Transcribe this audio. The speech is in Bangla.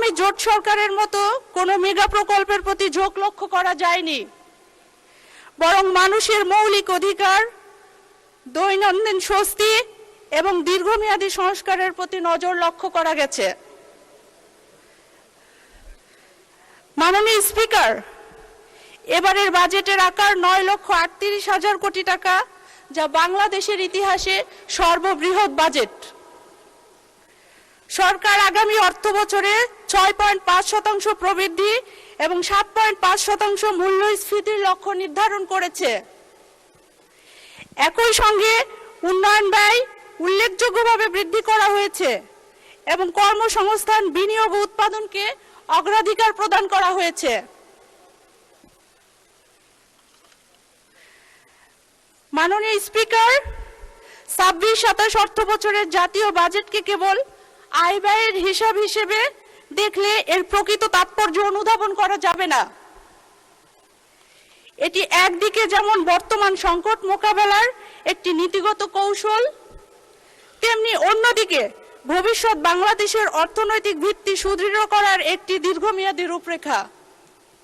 আওয়ামী জোট সরকারের মতো কোনো মেগা প্রকল্পের প্রতি ঝোঁক লক্ষ্য করা যায়নি, বরং মানুষের মৌলিক অধিকার, দৈনন্দিন স্বস্তি এবং দীর্ঘমেয়াদী সংস্কারের প্রতি নজর লক্ষ্য করা গেছে। মাননীয় স্পিকার, এবারের বাজেটের আকার 9,38,000 কোটি টাকা, যা বাংলাদেশের ইতিহাসে সর্ববৃহৎ বাজেট। সরকার আগামী অর্থ বছরে 6.5% প্রবৃদ্ধি এবং 7.5% মূল্যস্ফীতির লক্ষ্য নির্ধারণ করেছে। একই সঙ্গে উন্নয়ন ব্যয় উল্লেখযোগ্যভাবে বৃদ্ধি করা হয়েছে এবং কর্মসংস্থান, বিনিয়োগ ও উৎপাদনকে অগ্রাধিকার প্রদান করা হয়েছে। মাননীয় স্পিকার, 26-27 অর্থ বছরের জাতীয় বাজেটকে কেবল আয় ব্যয়ের হিসাব হিসেবে দেখলে এর প্রকৃত তাৎপর্য অনুধাবন করা যাবে না। এটি একদিকে যেমন বর্তমান সংকট মোকাবেলার একটি নীতিগত কৌশল, তেমনি অন্যদিকে ভবিষ্যৎ বাংলাদেশের অর্থনৈতিক ভিত্তি সুদৃঢ় করার একটি দীর্ঘমেয়াদী রূপরেখা।